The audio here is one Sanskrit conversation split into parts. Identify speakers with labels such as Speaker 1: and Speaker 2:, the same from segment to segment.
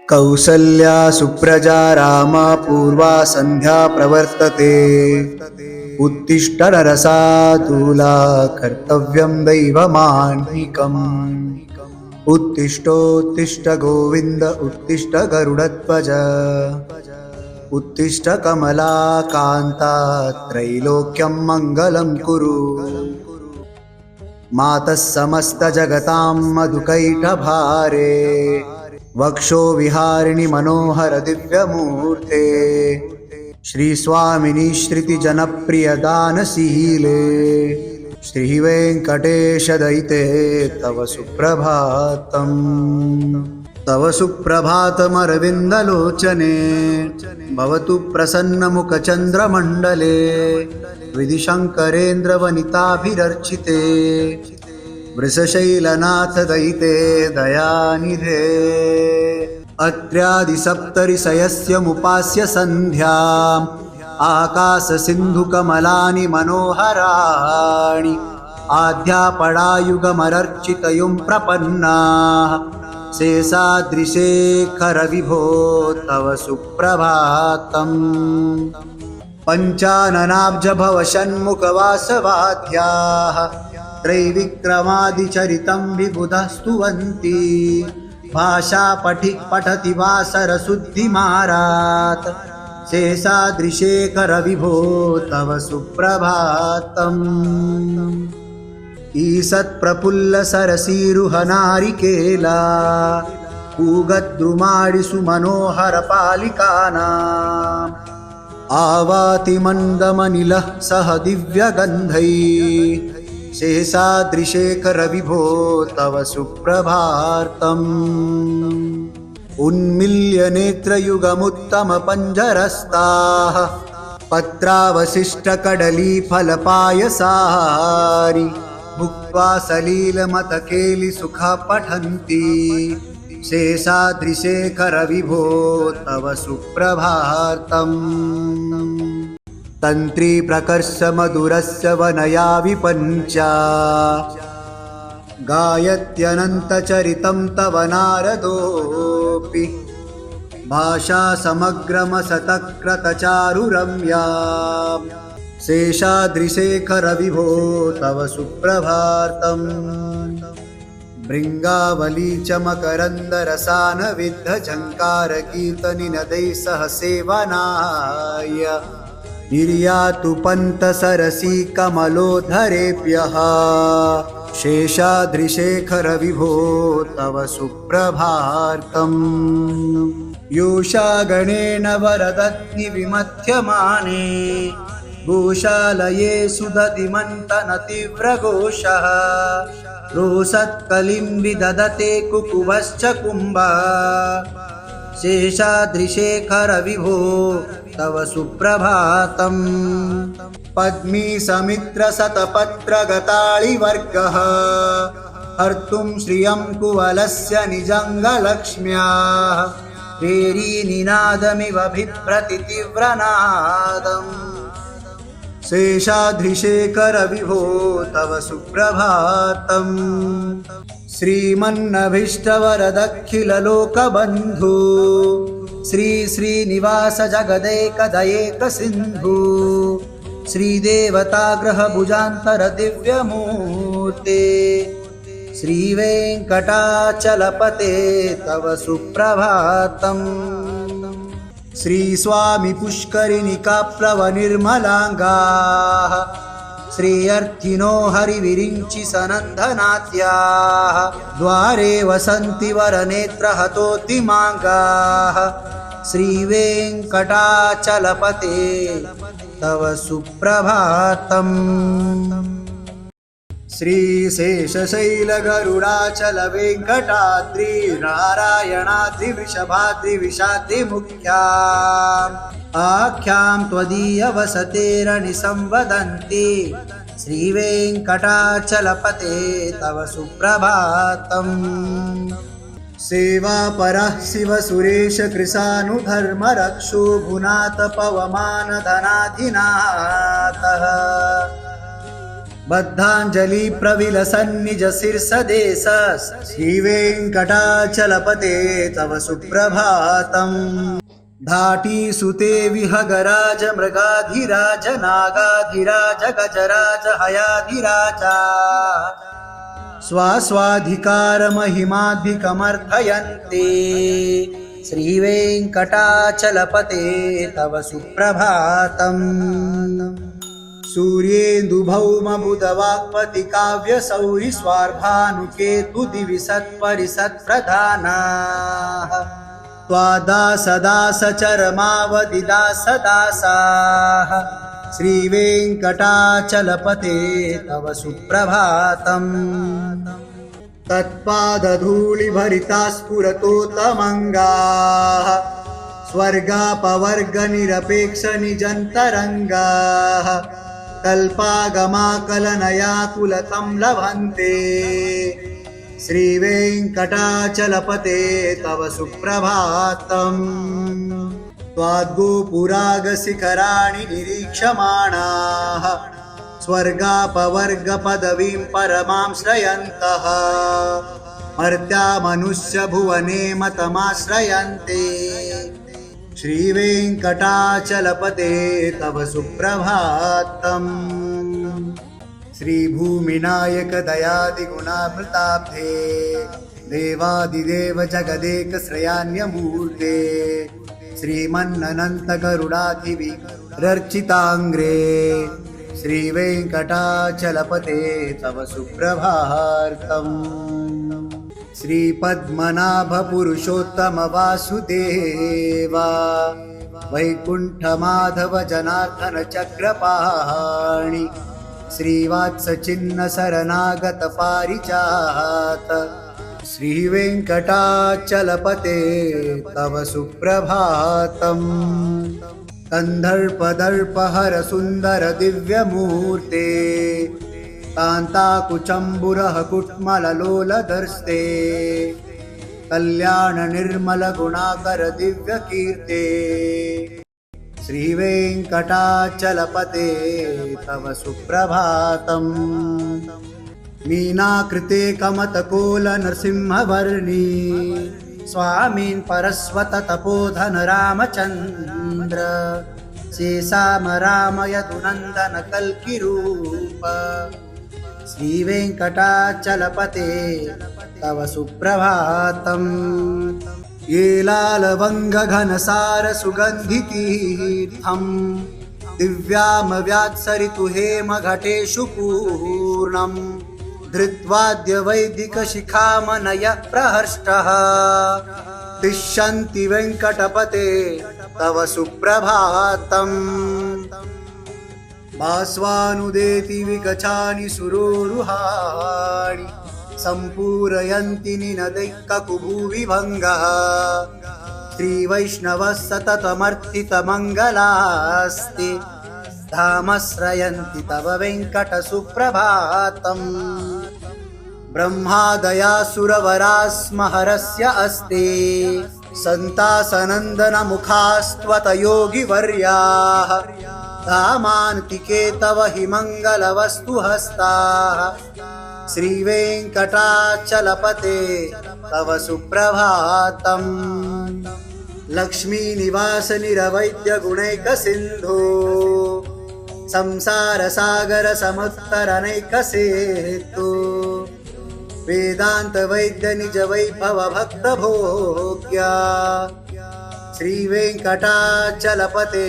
Speaker 1: कौसल्या सुप्रजा रामा पूर्वा संध्या प्रवर्तते। उत्तिष्ठ नरसातूला कर्तव्यं दैवमान्निकम्। उत्तिष्ठोत्तिष्ठ गोविन्द उत्तिष्ठ गरुडध्वज। उत्तिष्ठ कमलाकान्ता त्रैलोक्यं मङ्गलं कुरु। मातः समस्तजगतां मधुकैटभारे। वक्षो विहारिणि मनोहर दिव्यमूर्ते। श्रीस्वामिनि श्रुतिजनप्रियदानशीले। श्रीवेङ्कटेशदयिते तव सुप्रभातम्। तव सुप्रभातमरविन्दलोचने। भवतु प्रसन्नमुखचन्द्रमण्डले। विधिशङ्करेन्द्रवनिताभिरर्चिते। वृषशैलनाथ दयिते दयानिधे। अत्र्यादिसप्तऋषयस्य मुपास्य सन्ध्याम्। आकाशसिन्धुकमलानि मनोहराणि। आद्यापडायुगमरर्चितयुं प्रपन्नाः। शेषाद्रिशेखरविभो तव सुप्रभातम्। पञ्चाननाब्जभवषण्मुखवासवाद्याः। त्रैविक्रमादिचरितं विबुधः स्तुवन्ति। भाषा पठति वासरशुद्धिमारात्। शेषाद्रिशेखर विभो तव सुप्रभातम्। ईषत्प्रफुल्लसरसीरुहनारिकेला। पूगद्रुमाडिषु मनोहरपालिकानाम्। आवातिमन्दमनिलः सह दिव्यगन्धैः। शेषाद्रिशेखर विभो तव सुप्रभातम्। उन्मील्यनेत्रयुगमुत्तमपञ्जरस्ताः। पत्रावशिष्टकडलीफलपायसारि। भुक्त्वा सलीलमतकेलिसुखा पठन्ति। शेषाद्रिशेखर विभो तव सुप्रभातम्। तन्त्री प्रकर्षमधुरस्य वनया विपञ्चा। गायत्यनन्तचरितं तव नारदोऽपि। भाषा समग्रमसतक्रतचारुरम्या। शेषाद्रिशेखर विभो तव सुप्रभातम्। भृङ्गावली च मकरन्दरसानविद्धझङ्कारकीर्तनिनदैः सह सेवनाय। निर्यातु पन्तसरसी कमलोधरेभ्यः। शेषाद्रिशेखर विभो तव सुप्रभातम्। योषा गणेन वरदग्निविमथ्यमाने। गोशालये सुदधिमन्तनतीव्रघोषः। रोषत्कलिं विदधते कुकुभश्च कुम्भः। शेषाद्रिशेखर विभो तव सुप्रभातम्। पद्मी समित्रशतपत्रगताळिवर्गः। हर्तुं श्रियं कुवलस्य निजङ्गलक्ष्म्याः। भेरीनिनादमिव बिभ्रति तीव्रनादम्। शेषाद्रिशेखर विभो तव सुप्रभातम्। श्रीमन्नभीष्टवरदखिललोकबन्धु। श्री श्रीनिवास जगदेकदयेक सिन्धु। श्रीदेवताग्रहभुजान्तर दिव्यमूर्ते। श्रीवेङ्कटाचलपते तव सुप्रभातम्। श्रीस्वामी पुष्करिणिकाप्लवनिर्मलाङ्गाः। श्रीयर्थिनो हरिविरिञ्चि सनन्दनाद्याः। द्वारे वसन्ति वरनेत्रहतोतिमाङ्गाः। श्रीवेङ्कटाचलपते तव सुप्रभातम्। श्रीशेषशैलगरुडाचलवेङ्कटाद्रि नारायणाद्रिवृषभाद्रिविषाद्रिमुख्याम्। आख्यां त्वदीयवसतेरनिसंवदन्ति। श्रीवेङ्कटाचलपते तव सुप्रभातम्। सेवापरः शिव सुरेश कृशानुधर्मरक्षो भुनाथ पवमानधनाधिनाथः। बद्धाञ्जलि प्रविलसन्निजशीर्षदेश श्रीवेङ्कटाचलपते तव सुप्रभातम् धाटीसुते विहगराज मृगाधिराज नागाधिराज गजराज हयाधिराजा स्वास्वाधिकारमहिमाधिकमर्थयन्ते श्रीवेङ्कटाचलपते तव सुप्रभातम् सूर्येन्दुभौमबुधवाक्पति काव्यसौरि स्वार्भानुकेतु दिवि सत्परिसत्प्रधानाः त्वादासदासचरमावदिदासदासाः श्रीवेङ्कटाचलपते तव सुप्रभातम् तत्पादधूलिभरिता स्फुरतोत्तमङ्गाः स्वर्गापवर्गनिरपेक्षनिजन्तरङ्गाः कल्पागमाकलनयाकुलतं लभन्ते श्रीवेङ्कटाचलपते तव सुप्रभातम् त्वाद्गोपुरागशिखराणि निरीक्षमाणाः स्वर्गापवर्गपदवीं परमां श्रयन्तः मर्त्या मनुष्यभुवने मतमाश्रयन्ते श्रीवेङ्कटाचलपते तव सुप्रभातम् श्रीभूमिनायक दयादिगुणामृताब्धे देवादिदेव जगदेकश्रयान्यमूर्ते श्रीमन्ननन्तगरुडाधिविरर्चिताङ्ग्रे श्रीवेङ्कटाचलपते तव सुप्रभातम् श्रीपद्मनाभपुरुषोत्तमवासुदेवा वैकुण्ठमाधव जनार्दन चक्रपाणि श्रीवात्सचिह्नशरणागतपारिजात श्रीवेङ्कटाचलपते तव सुप्रभातम् कन्धर्पदर्पहर सुन्दर दिव्यमूर्ते कान्ताकुचम्बुरः कुट्मललोलदर्शते कल्याण निर्मल गुणाकर दिव्यकीर्ते श्रीवेङ्कटाचलपते तव सुप्रभातम् मीनाकृते कमतकोल नृसिंहवर्णी स्वामीन् परस्वत तपोधन रामचन्द्र शेषाम राम यदुनन्दन कल्किरूप श्रीवेङ्कटाचलपते तव सुप्रभातम् येलालवङ्गघनसार सुगन्धितीर्थम् दिव्यामव्यात्सरितु हेमघटेषु पूर्णम् धृत्वाद्यवैदिकशिखामणय प्रहर्षः तिष्ठन्ति वेङ्कटपते तव सुप्रभातम् भास्वानुदेति विगचानि सुरोरुहाणि सम्पूरयन्ति निनदैककुभुविभङ्गः श्रीवैष्णवः सततमर्थितमङ्गलास्ते धामश्रयन्ति तव वेङ्कट सुप्रभातम् ब्रह्मादयासुरवरास्महरस्य अस्ते सन्तासनन्दनमुखास्त्वत योगिवर्याः धामान्तिके तव हि मङ्गलवस्तु हस्ताः श्रीवेङ्कटाचलपते तव सुप्रभातम् लक्ष्मीनिवास निरवैद्य गुणैकसिन्धो संसारसागर समुत्तरनैकसेतु वेदान्त वैद्य निज वैभव भक्त भोग्या श्रीवेङ्कटाचलपते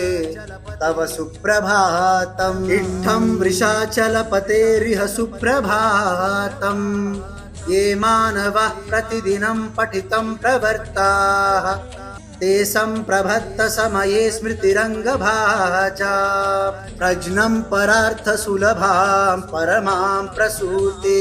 Speaker 1: तव सुप्रभातम् इत्थं वृषाचलपतेरिह सुप्रभातम् ये मानवः प्रतिदिनं पठितं प्रवर्ताः ते सम्प्रभत्त समये स्मृतिरङ्गभाजा प्रज्ञं परार्थ सुलभां परमां प्रसूते